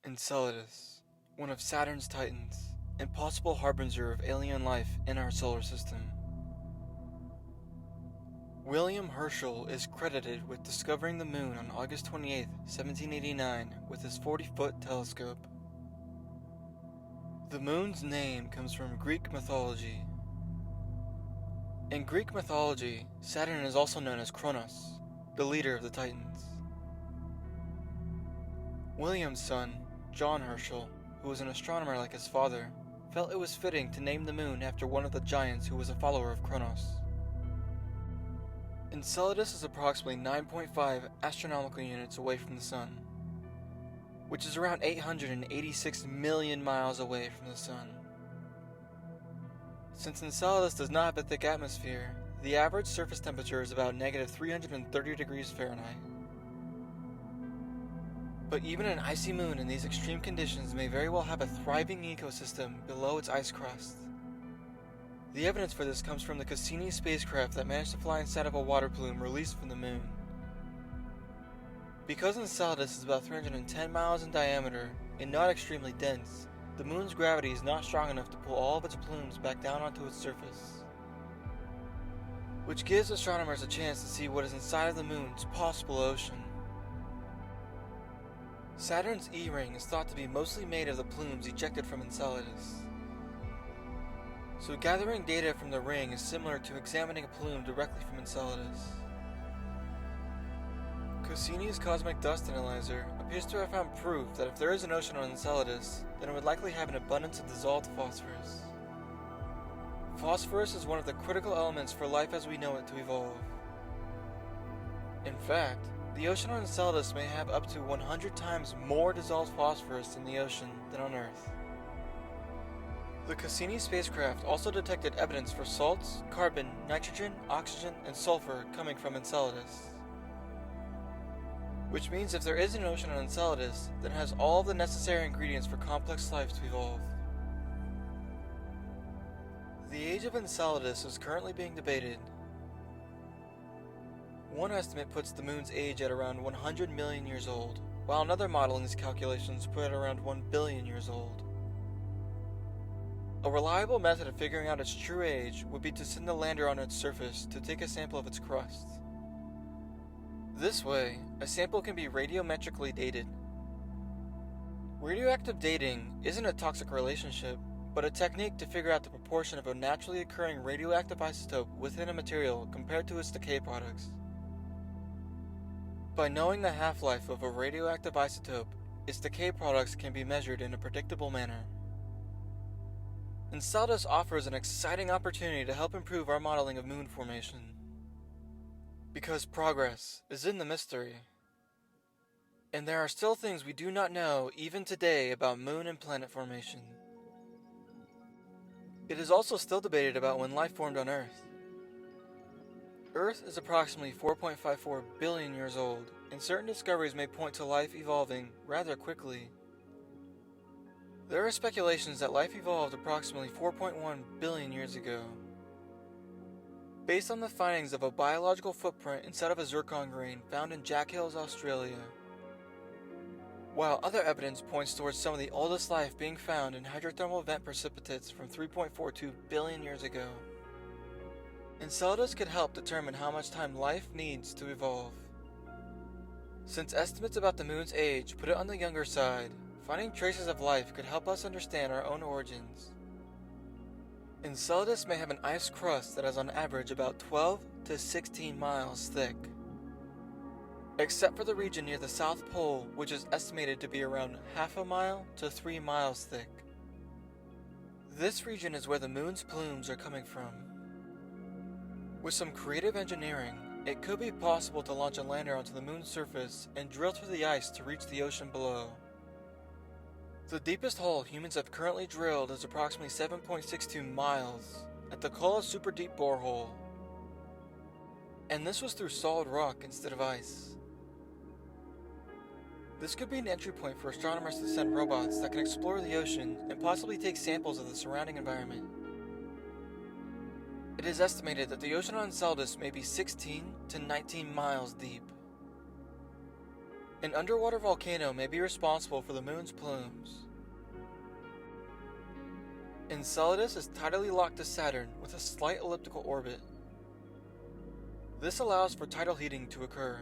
Enceladus, one of Saturn's titans, and possible harbinger of alien life in our solar system. William Herschel is credited with discovering the moon on August 28, 1789, with his 40-foot telescope. The moon's name comes from Greek mythology. In Greek mythology, Saturn is also known as Kronos, the leader of the Titans. William's son, John Herschel, who was an astronomer like his father, felt it was fitting to name the moon after one of the giants who was a follower of Kronos. Enceladus is approximately 9.5 astronomical units away from the Sun, which is around 886 million miles away from the Sun. Since Enceladus does not have a thick atmosphere, the average surface temperature is about negative 330 degrees Fahrenheit. But even an icy moon in these extreme conditions may very well have a thriving ecosystem below its ice crust. The evidence for this comes from the Cassini spacecraft that managed to fly inside of a water plume released from the moon. Because Enceladus is about 310 miles in diameter and not extremely dense, the moon's gravity is not strong enough to pull all of its plumes back down onto its surface, which gives astronomers a chance to see what is inside of the moon's possible ocean. Saturn's E-ring is thought to be mostly made of the plumes ejected from Enceladus. So gathering data from the ring is similar to examining a plume directly from Enceladus. Cassini's cosmic dust analyzer appears to have found proof that if there is an ocean on Enceladus, then it would likely have an abundance of dissolved phosphorus. Phosphorus is one of the critical elements for life as we know it to evolve. In fact, the ocean on Enceladus may have up to 100 times more dissolved phosphorus in the ocean than on Earth. The Cassini spacecraft also detected evidence for salts, carbon, nitrogen, oxygen, and sulfur coming from Enceladus. Which means if there is an ocean on Enceladus, then it has all the necessary ingredients for complex life to evolve. The age of Enceladus is currently being debated. One estimate puts the moon's age at around 100 million years old, while another model in these calculations put it around 1 billion years old. A reliable method of figuring out its true age would be to send a lander on its surface to take a sample of its crust. This way, a sample can be radiometrically dated. Radioactive dating isn't a toxic relationship, but a technique to figure out the proportion of a naturally occurring radioactive isotope within a material compared to its decay products. By knowing the half-life of a radioactive isotope, its decay products can be measured in a predictable manner. Enceladus offers an exciting opportunity to help improve our modeling of moon formation. Because progress is in the mystery. And there are still things we do not know even today about moon and planet formation. It is also still debated about when life formed on Earth. Earth is approximately 4.54 billion years old, and certain discoveries may point to life evolving rather quickly. There are speculations that life evolved approximately 4.1 billion years ago, based on the findings of a biological footprint inside of a zircon grain found in Jack Hills, Australia, while other evidence points towards some of the oldest life being found in hydrothermal vent precipitates from 3.42 billion years ago. Enceladus could help determine how much time life needs to evolve. Since estimates about the moon's age put it on the younger side, finding traces of life could help us understand our own origins. Enceladus may have an ice crust that is on average about 12 to 16 miles thick, except for the region near the South Pole, which is estimated to be around half a mile to 3 miles thick. This region is where the moon's plumes are coming from. With some creative engineering, it could be possible to launch a lander onto the moon's surface and drill through the ice to reach the ocean below. The deepest hole humans have currently drilled is approximately 7.62 miles at the Kola Super Deep Borehole, and this was through solid rock instead of ice. This could be an entry point for astronomers to send robots that can explore the ocean and possibly take samples of the surrounding environment. It is estimated that the ocean on Enceladus may be 16 to 19 miles deep. An underwater volcano may be responsible for the moon's plumes. Enceladus is tidally locked to Saturn with a slight elliptical orbit. This allows for tidal heating to occur.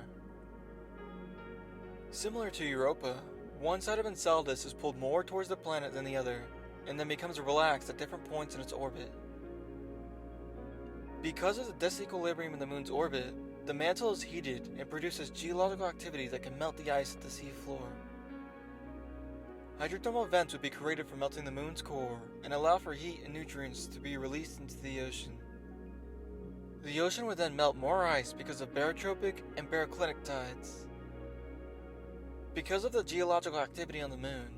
Similar to Europa, one side of Enceladus is pulled more towards the planet than the other, and then becomes relaxed at different points in its orbit. Because of the disequilibrium in the moon's orbit, the mantle is heated and produces geological activity that can melt the ice at the seafloor. Hydrothermal vents would be created from melting the moon's core and allow for heat and nutrients to be released into the ocean. The ocean would then melt more ice because of barotropic and baroclinic tides. Because of the geological activity on the moon,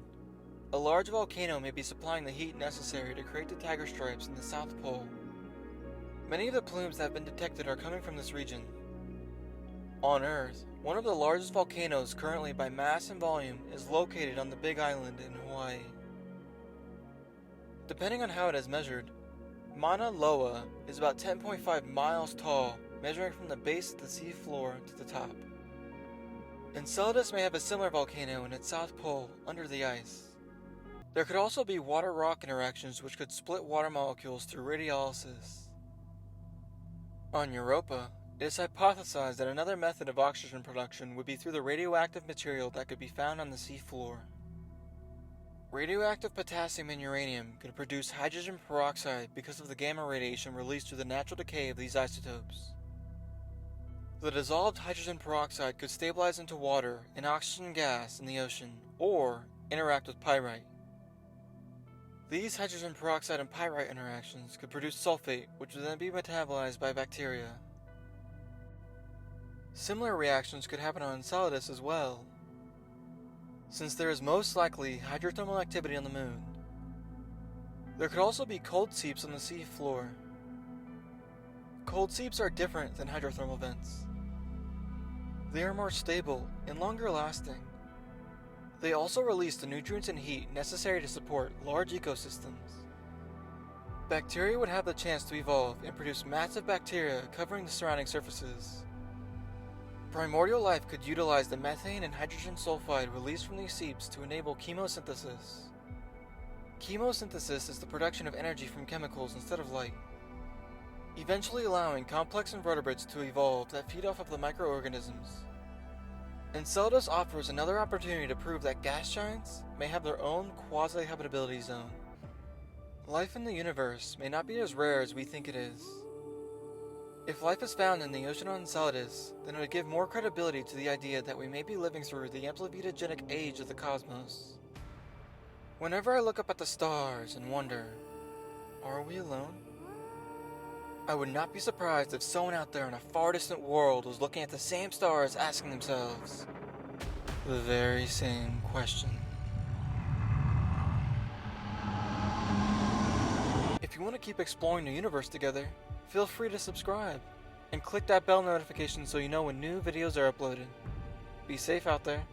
a large volcano may be supplying the heat necessary to create the tiger stripes in the South Pole. Many of the plumes that have been detected are coming from this region. On Earth, one of the largest volcanoes currently by mass and volume is located on the Big Island in Hawaii. Depending on how it is measured, Mauna Loa is about 10.5 miles tall, measuring from the base of the seafloor to the top. Enceladus may have a similar volcano in its south pole, under the ice. There could also be water-rock interactions which could split water molecules through radiolysis. On Europa, it is hypothesized that another method of oxygen production would be through the radioactive material that could be found on the seafloor. Radioactive potassium and uranium could produce hydrogen peroxide because of the gamma radiation released through the natural decay of these isotopes. The dissolved hydrogen peroxide could stabilize into water and oxygen gas in the ocean, or interact with pyrite. These hydrogen peroxide and pyrite interactions could produce sulfate, which would then be metabolized by bacteria. Similar reactions could happen on Enceladus as well, since there is most likely hydrothermal activity on the moon. There could also be cold seeps on the sea floor. Cold seeps are different than hydrothermal vents. They are more stable and longer lasting. They also release the nutrients and heat necessary to support large ecosystems. Bacteria would have the chance to evolve and produce massive bacteria covering the surrounding surfaces. Primordial life could utilize the methane and hydrogen sulfide released from these seeps to enable chemosynthesis. Chemosynthesis is the production of energy from chemicals instead of light, eventually allowing complex invertebrates to evolve that feed off of the microorganisms. Enceladus offers another opportunity to prove that gas giants may have their own quasi-habitability zone. Life in the universe may not be as rare as we think it is. If life is found in the ocean on Enceladus, then it would give more credibility to the idea that we may be living through the Amplivitagenic Age of the cosmos. Whenever I look up at the stars and wonder, are we alone? I would not be surprised if someone out there in a far distant world was looking at the same stars asking themselves the very same question. If you want to keep exploring the universe together, feel free to subscribe and click that bell notification so you know when new videos are uploaded. Be safe out there.